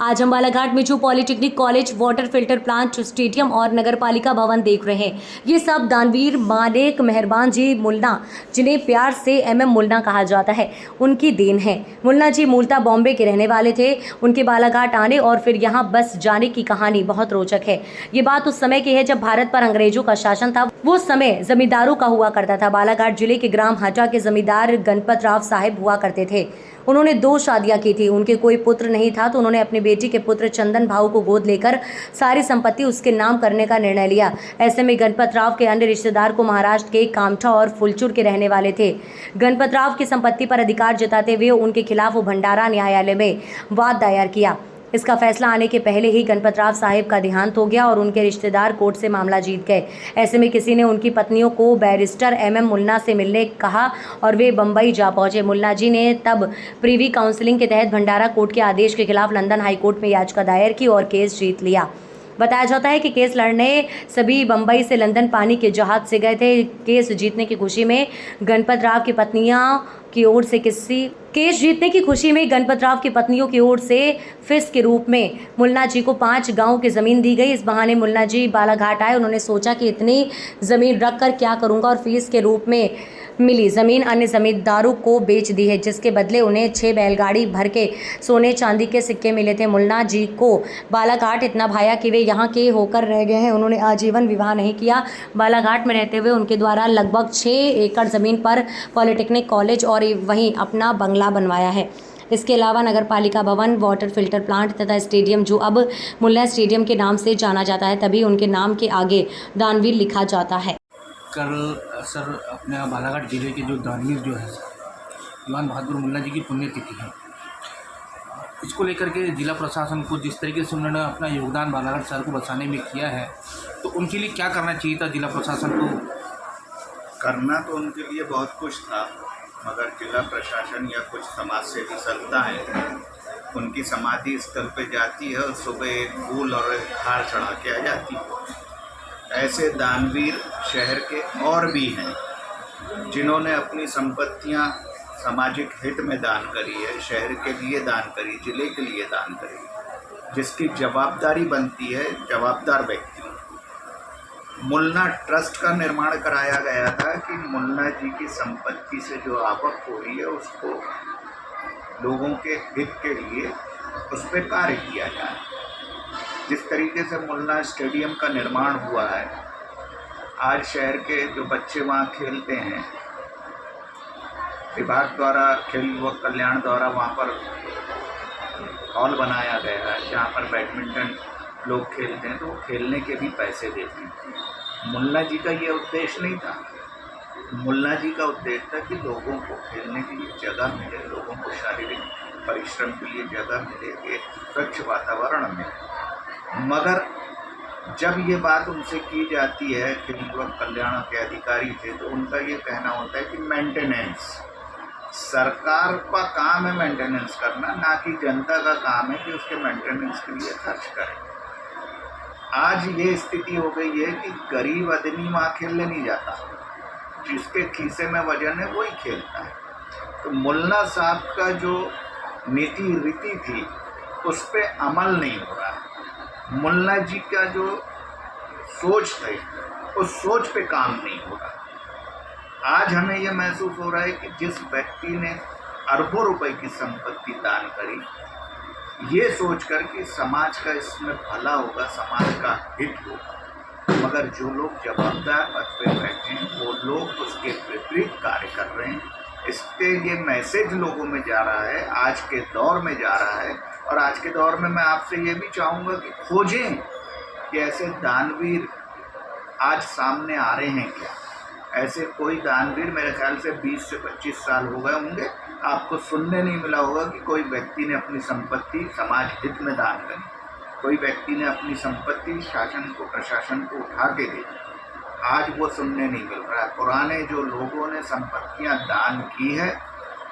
आज हम बालाघाट में जो polytechnic college, water filter plant, stadium और नगरपालिका भवन देख रहे हैं, ये सब दानवीर मालिक मेहरबान जी मुल्ला, जिन्हें प्यार से MM मुल्ला कहा जाता है, उनकी देन है। मुल्ला जी मूलतः बॉम्बे के रहने वाले थे। उनके बालाघाट आने और फिर यहाँ बस जाने की कहानी बहुत रोचक है। ये बात उस समय की है जब भारत पर अंग्रेजों का शासन था। वो समय जमींदारों का हुआ करता था। बालाघाट जिले के ग्राम हटा के जमींदार गणपत राव साहिब हुआ करते थे। उन्होंने 2 शादियां की थी। उनके कोई पुत्र नहीं था तो उन्होंने अपनी बेटी के पुत्र चंदन भाऊ को गोद लेकर सारी संपत्ति उसके नाम करने का निर्णय लिया। ऐसे में गणपत राव के अन्य रिश्तेदार को महाराष्ट्र के कामठा और फुलचुर के रहने वाले थे। गणपत राव की संपत्ति पर अधिकार जताते हुए उनके खिलाफ भंडारा न्यायालय में वाद दायर किया। इसका फैसला आने के पहले ही गणपत राव साहिब का देहांत हो गया और उनके रिश्तेदार कोर्ट से मामला जीत गए। ऐसे में किसी ने उनकी पत्नियों को बैरिस्टर MM मुल्ला से मिलने कहा और वे बंबई जा पहुंचे। मुल्ला जी ने तब प्रीवी काउंसिलिंग के तहत भंडारा कोर्ट के आदेश के खिलाफ लंदन हाई कोर्ट में याचिका दायर की और केस जीत लिया। बताया जाता है कि केस लड़ने सभी बंबई से लंदन पानी के जहाज से गए थे। केस जीतने की खुशी में गणपत राव की पत्नियों की ओर से फीस के रूप में मुल्ला जी को 5 गांव की ज़मीन दी गई। इस बहाने मुल्ला जी बालाघाट आए। उन्होंने सोचा कि इतनी ज़मीन रख कर क्या करूंगा और फीस के रूप में मिली ज़मीन अन्य ज़मींदारों को बेच दी है, जिसके बदले उन्हें 6 बैलगाड़ी भर के सोने चांदी के सिक्के मिले थे। मुल्ला जी को बालाघाट इतना भाया कि वे यहाँ के होकर रह गए हैं। उन्होंने आजीवन विवाह नहीं किया। बालाघाट में रहते हुए उनके द्वारा लगभग 6 एकड़ ज़मीन पर पॉलिटेक्निक कॉलेज और वहीं अपना बंगला बनवाया है। इसके अलावा नगरपालिका भवन, वाटर फिल्टर प्लांट तथा स्टेडियम, जो अब मुल्ला स्टेडियम के नाम से जाना जाता है, तभी उनके नाम के आगे दानवीर लिखा जाता है। कल सर अपने बालाघाट जिले के जो दानवीर जो है दीवान बहादुर मुल्ला जी की पुण्यतिथि है। इसको लेकर के जिला प्रशासन को जिस तरीके से उन्होंने अपना योगदान बालाघाट शहर को बचाने में किया है, तो उनके लिए क्या करना चाहिए था जिला प्रशासन को? करना तो उनके लिए बहुत कुछ था, मगर जिला प्रशासन या कुछ समाज सेवी संस्थाएं उनकी समाधि स्थल पे जाती है और सुबह एक फूल और एक हार चढ़ा के आ जाती है। ऐसे दानवीर शहर के और भी हैं जिन्होंने अपनी संपत्तियां सामाजिक हित में दान करी है, शहर के लिए दान करी, जिले के लिए दान करी, जिसकी जवाबदारी बनती है जवाबदार व्यक्ति। मुल्ला ट्रस्ट का निर्माण कराया गया था कि मुल्ला जी की संपत्ति से जो आवक हो रही है उसको लोगों के हित के लिए उस पर कार्य किया जाए। जिस तरीके से मुल्ला स्टेडियम का निर्माण हुआ है, आज शहर के जो बच्चे वहाँ खेलते हैं, विभाग द्वारा खेल व कल्याण द्वारा वहाँ पर हॉल बनाया गया है जहाँ पर बैडमिंटन लोग खेलते हैं, तो वो खेलने के भी पैसे देते हैं। मुल्ला जी का ये उद्देश्य नहीं था। मुल्ला जी का उद्देश्य था कि लोगों को खेलने के लिए जगह मिले, लोगों को शारीरिक परिश्रम के लिए जगह मिले, एक स्वच्छ वातावरण मिले। मगर जब ये बात उनसे की जाती है, खेल व कल्याण के अधिकारी थे, तो उनका ये कहना होता है कि मेंटेनेंस, सरकार का काम है मेंटेनेंस करना, ना कि जनता का काम है कि उसके मेंटेनेंस के लिए खर्च करें। आज ये स्थिति हो गई है कि गरीब आदमी वहाँ खेलने नहीं जाता, जिसके खीसे में वजन है वही खेलता है। तो मुल्ला साहब का जो नीति रीति थी उस पर अमल नहीं हो रहा है। मुल्ला जी का जो सोच थी उस सोच पे काम नहीं हो रहा। आज हमें यह महसूस हो रहा है कि जिस व्यक्ति ने अरबों रुपए की संपत्ति दान करी, ये सोचकर कि समाज का इसमें भला होगा, समाज का हित होगा, मगर जो लोग जवाबदार पद पे बैठे हैं वो लोग उसके विपरीत कार्य कर रहे हैं। इसके ये मैसेज लोगों में जा रहा है, आज के दौर में जा रहा है। और आज के दौर में मैं आपसे ये भी चाहूँगा कि खोजें कि ऐसे दानवीर आज सामने आ रहे हैं क्या। ऐसे कोई दानवीर मेरे ख्याल से 20 से 25 साल हो गए होंगे, आपको सुनने नहीं मिला होगा कि कोई व्यक्ति ने अपनी संपत्ति समाज हित में दान करी, कोई व्यक्ति ने अपनी संपत्ति शासन को, प्रशासन को उठा के दी। आज वो सुनने नहीं मिल रहा है। पुराने जो लोगों ने संपत्तियां दान की है,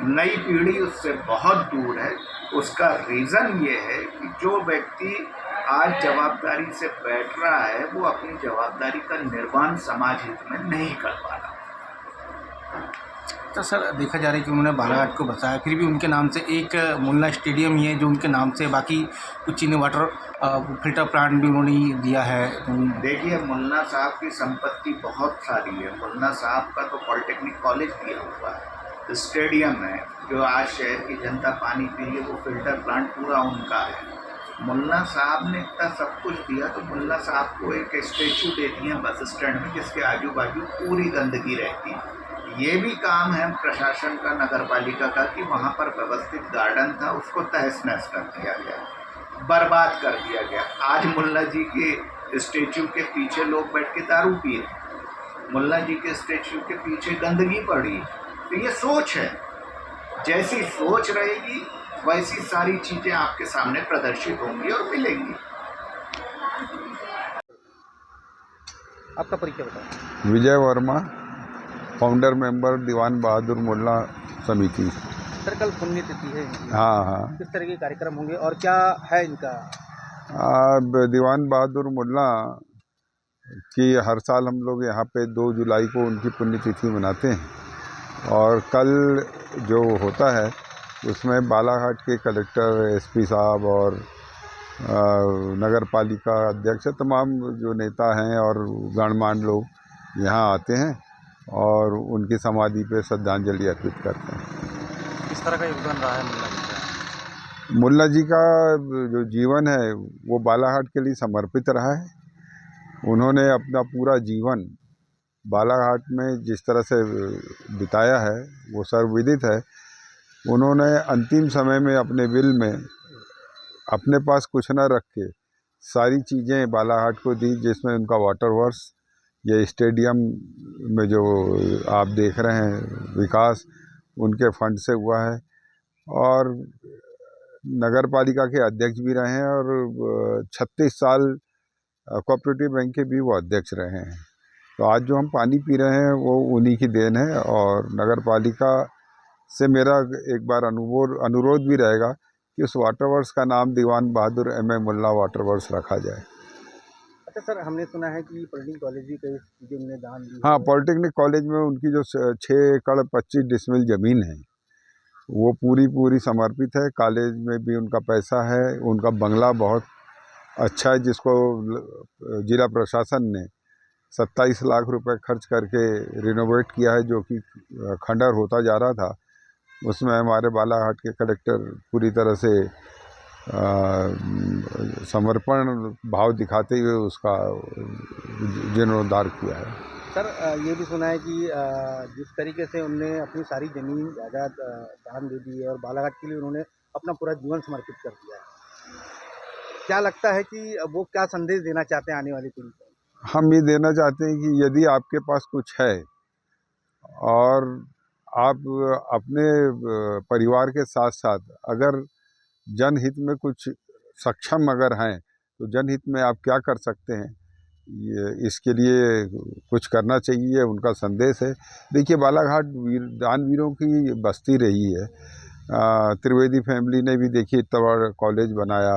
नई पीढ़ी उससे बहुत दूर है। उसका रीज़न ये है कि जो व्यक्ति आज जवाबदारी से बैठ रहा है वो अपनी जवाबदारी का निर्वहन समाज हित में नहीं कर पा रहा। तो सर देखा जा रहा है कि उन्होंने बालाघाट को बसाया, फिर भी उनके नाम से एक मुन्ना स्टेडियम ही है जो उनके नाम से, बाकी कुछ चीनी वाटर फिल्टर प्लांट भी उन्होंने ही दिया है। देखिए, मुन्ना साहब की संपत्ति बहुत सारी है। मुन्ना साहब का तो पॉलिटेक्निक कॉलेज दिया हुआ है, स्टेडियम है जो आज शहर की जनता पानी पी रही है, वो फिल्टर प्लांट पूरा उनका है। मुन्ना साहब ने इतना सब कुछ दिया, तो मुन्ना साहब को एक स्टेचू दे दिए बस स्टैंड में, जिसके आजू बाजू पूरी गंदगी रहती है। ये भी काम है प्रशासन का, नगर पालिका का, कि वहाँ पर व्यवस्थित गार्डन था, उसको तहस नहस कर दिया गया, बर्बाद कर दिया गया। आज मुल्ला जी के स्टेचू के पीछे लोग बैठ के दारू पी रहे, मुल्ला जी के स्टेचू के पीछे गंदगी पड़ी। तो ये सोच है, जैसी सोच रहेगी वैसी सारी चीज़ें आपके सामने प्रदर्शित होंगी और मिलेंगी। आपका परिचय बताओ। विजय वर्मा, फाउंडर मेंबर दीवान बहादुर मुल्ला समिति। सर कल पुण्यतिथि है, हाँ, किस तरह के कार्यक्रम होंगे और क्या है इनका? अब दीवान बहादुर मुल्ला की हर साल हम लोग यहाँ पे 2 जुलाई को उनकी पुण्यतिथि मनाते हैं, और कल जो होता है उसमें बालाघाट के कलेक्टर, एसपी साहब और नगर पालिका अध्यक्ष, तमाम जो नेता हैं और गणमान्य लोग यहाँ आते हैं और उनकी समाधि पे श्रद्धांजलि अर्पित करते हैं। किस तरह का योगदान रहा है मुल्ला जी का? मुल्ला जी का जो जीवन है वो बालाघाट के लिए समर्पित रहा है। उन्होंने अपना पूरा जीवन बालाघाट में जिस तरह से बिताया है वो सर्वविदित है। उन्होंने अंतिम समय में अपने विल में अपने पास कुछ न रख के सारी चीज़ें बालाघाट को दी, जिसमें उनका वाटर वर्क्स, ये स्टेडियम में जो आप देख रहे हैं विकास उनके फंड से हुआ है, और नगर पालिका के अध्यक्ष भी रहे हैं और 36 साल कोऑपरेटिव बैंक के भी वो अध्यक्ष रहे हैं। तो आज जो हम पानी पी रहे हैं वो उन्हीं की देन है, और नगर पालिका से मेरा एक बार अनुरोध भी रहेगा कि उस वाटर वर्क्स का नाम दीवान बहादुर M.A. मुल्ला वाटर वर्क्स रखा जाए। अच्छा सर, हमने सुना है कि पॉलिटेक्निक कॉलेज भी कई चीज़ें उन्होंने दान दी। हाँ, पॉलिटेक्निक कॉलेज में उनकी जो 6 एकड़ 25 डिसमिल ज़मीन है वो पूरी समर्पित है। कॉलेज में भी उनका पैसा है। उनका बंगला बहुत अच्छा है, जिसको जिला प्रशासन ने 27 लाख रुपए खर्च करके रिनोवेट किया है, जो कि खंडर होता जा रहा था। उसमें हमारे बालाघाट के कलेक्टर पूरी तरह से समर्पण भाव दिखाते हुए उसका जीर्णोद्धार किया है। सर ये भी सुना है कि जिस तरीके से उन्होंने अपनी सारी ज़मीन जायदाद दान दे दी है और बालाघाट के लिए उन्होंने अपना पूरा जीवन समर्पित कर दिया है, क्या लगता है कि वो क्या संदेश देना चाहते हैं आने वाली पीढ़ी को? हम ये देना चाहते हैं कि यदि आपके पास कुछ है और आप अपने परिवार के साथ साथ अगर जनहित में कुछ सक्षम अगर हैं, तो जनहित में आप क्या कर सकते हैं, ये इसके लिए कुछ करना चाहिए, उनका संदेश है। देखिए, बालाघाट दानवीरों की बस्ती रही है। त्रिवेदी फैमिली ने भी देखिए इतना बड़ा कॉलेज बनाया,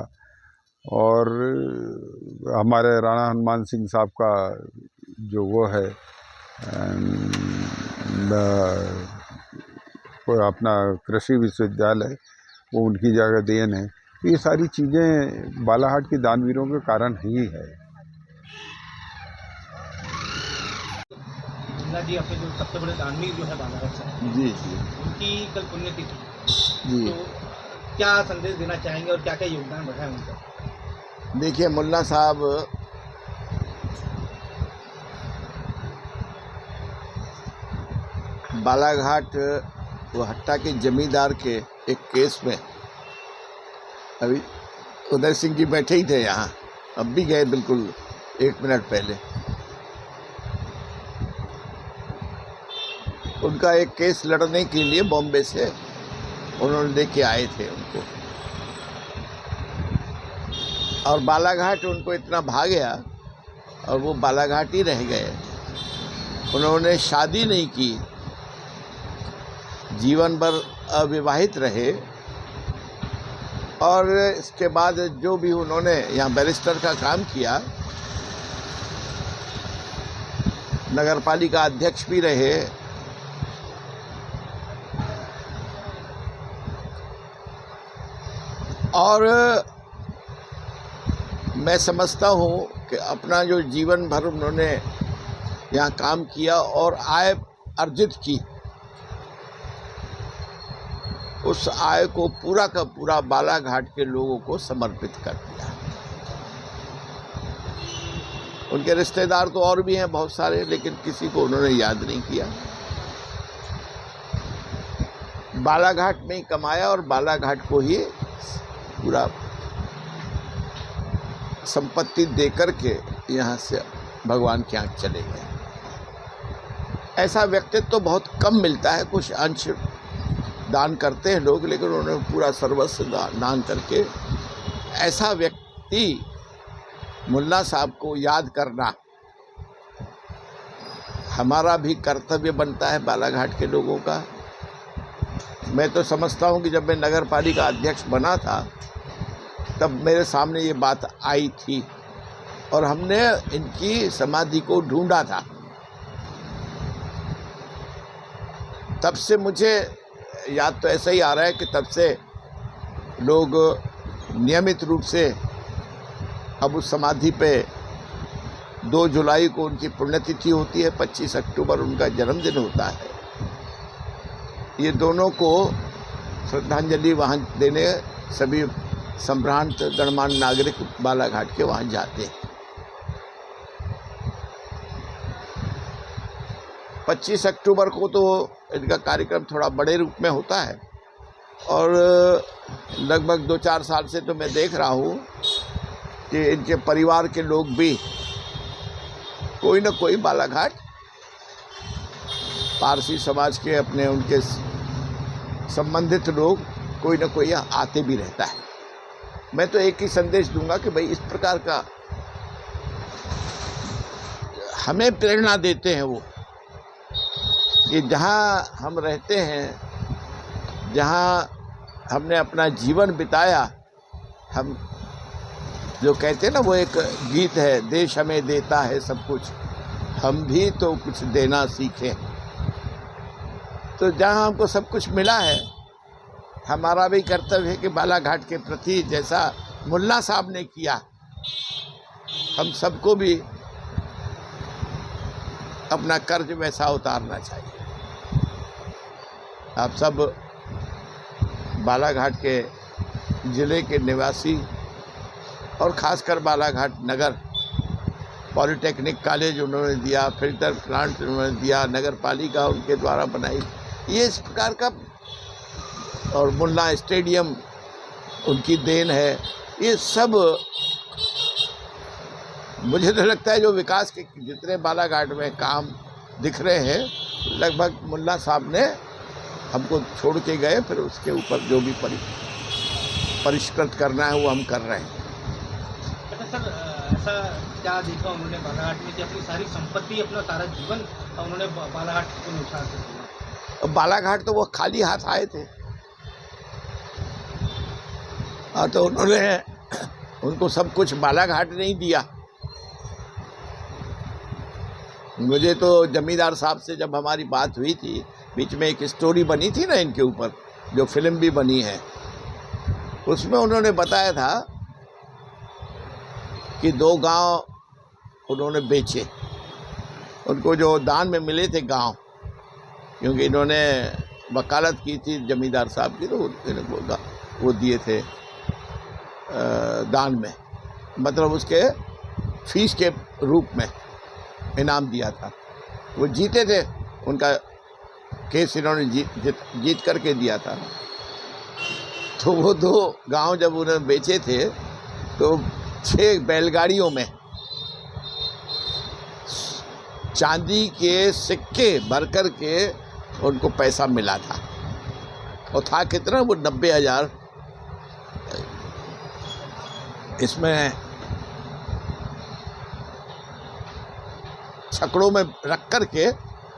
और हमारे राणा हनुमान सिंह साहब का जो वो है अपना कृषि विश्वविद्यालय, वो उनकी जगह देन है। तो ये सारी चीज़ें बालाघाट के दानवीरों के कारण ही है। मुल्ला जी अपने जो सबसे बड़े दानवीर जो है बालाघाट से, जी उनकी कल पुण्यतिथि, जी। तो क्या संदेश देना चाहेंगे और क्या क्या योगदान रहा है उनका? देखिए, मुल्ला साहब बालाघाट वो हट्टा के जमींदार के एक केस में, अभी उदय सिंह जी बैठे ही थे यहाँ, अब भी गए बिल्कुल 1 मिनट पहले। उनका एक केस लड़ने के लिए बॉम्बे से उन्होंने लेके आए थे उनको, और बालाघाट उनको इतना भा गया और वो बालाघाट ही रह गए। उन्होंने शादी नहीं की, जीवन भर अविवाहित रहे, और इसके बाद जो भी उन्होंने यहाँ बैरिस्टर का काम किया, नगर पालिका अध्यक्ष भी रहे, और मैं समझता हूँ कि अपना जो जीवन भर उन्होंने यहाँ काम किया और आय अर्जित की, उस आय को पूरा का पूरा बालाघाट के लोगों को समर्पित कर दिया। उनके रिश्तेदार तो और भी हैं बहुत सारे, लेकिन किसी को उन्होंने याद नहीं किया। बालाघाट में ही कमाया और बालाघाट को ही पूरा संपत्ति देकर के यहाँ से भगवान के यहाँ चले गए। ऐसा व्यक्तित्व तो बहुत कम मिलता है, कुछ अंश दान करते हैं लोग, लेकिन उन्होंने पूरा सर्वस्व दान करके, ऐसा व्यक्ति मुल्ला साहब को याद करना हमारा भी कर्तव्य बनता है बालाघाट के लोगों का। मैं तो समझता हूँ कि जब मैं नगर पालिका अध्यक्ष बना था तब मेरे सामने ये बात आई थी और हमने इनकी समाधि को ढूंढा था। तब से मुझे याद तो ऐसा ही आ रहा है कि तब से लोग नियमित रूप से अब उस समाधि पे 2 जुलाई को उनकी पुण्यतिथि होती है, 25 अक्टूबर उनका जन्मदिन होता है। ये दोनों को श्रद्धांजलि वहाँ देने सभी संभ्रांत गणमान्य नागरिक बालाघाट के वहाँ जाते हैं। 25 अक्टूबर को तो इनका कार्यक्रम थोड़ा बड़े रूप में होता है और लगभग 2-4 साल से तो मैं देख रहा हूँ कि इनके परिवार के लोग भी कोई न कोई बालाघाट, पारसी समाज के अपने उनके संबंधित लोग कोई न कोई यहाँ आते भी रहता है। मैं तो एक ही संदेश दूंगा कि भाई इस प्रकार का हमें प्रेरणा देते हैं वो, कि जहाँ हम रहते हैं, जहाँ हमने अपना जीवन बिताया, हम जो कहते हैं ना, वो एक गीत है, देश हमें देता है सब कुछ, हम भी तो कुछ देना सीखें। तो जहाँ हमको सब कुछ मिला है, हमारा भी कर्तव्य है कि बालाघाट के प्रति जैसा मुल्ला साहब ने किया, हम सबको भी अपना कर्ज वैसा उतारना चाहिए। आप सब बालाघाट के ज़िले के निवासी और ख़ासकर बालाघाट नगर, पॉलिटेक्निक कॉलेज उन्होंने दिया, फिल्टर प्लांट उन्होंने दिया, नगर पालिका उनके द्वारा बनाई, ये इस प्रकार का, और मुल्ला स्टेडियम उनकी देन है। ये सब मुझे तो लगता है जो विकास के जितने बालाघाट में काम दिख रहे हैं, लगभग मुल्ला साहब ने हमको छोड़ के गए, फिर उसके ऊपर जो भी परिष्कृत करना है वो हम कर रहे हैं। अच्छा सर, ऐसा क्या देखा उन्होंने बालाघाट में कि अपनी सारी संपत्ति, अपना सारा जीवन उन्होंने बालाघाट को नुकसान कर दिया? बालाघाट तो वो खाली हाथ आए थे, हाँ, तो उन्होंने उनको सब कुछ बालाघाट नहीं दिया। मुझे तो जमींदार साहब से जब हमारी बात हुई थी, बीच में एक स्टोरी बनी थी ना इनके ऊपर, जो फिल्म भी बनी है, उसमें उन्होंने बताया था कि 2 गांव उन्होंने बेचे, उनको जो दान में मिले थे गांव, क्योंकि इन्होंने वकालत की थी जमींदार साहब की, तो इनको वो दिए थे दान में, मतलब उसके फीस के रूप में इनाम दिया था। वो जीते थे, उनका केस इन्होंने जीत करके दिया था। तो वो 2 गांव जब उन्होंने बेचे थे तो 6 बैलगाड़ियों में चांदी के सिक्के भर कर के उनको पैसा मिला था, और था कितना, वो 90,000 इसमें छकड़ों में रख कर के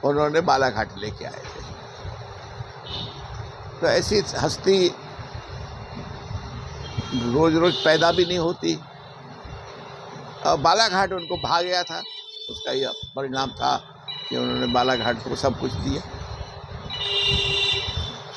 उन्होंने बालाघाट लेके आए थे। तो ऐसी हस्ती रोज रोज पैदा भी नहीं होती, और बालाघाट उनको भा गया था, उसका यह परिणाम था कि उन्होंने बालाघाट को सब कुछ दिया।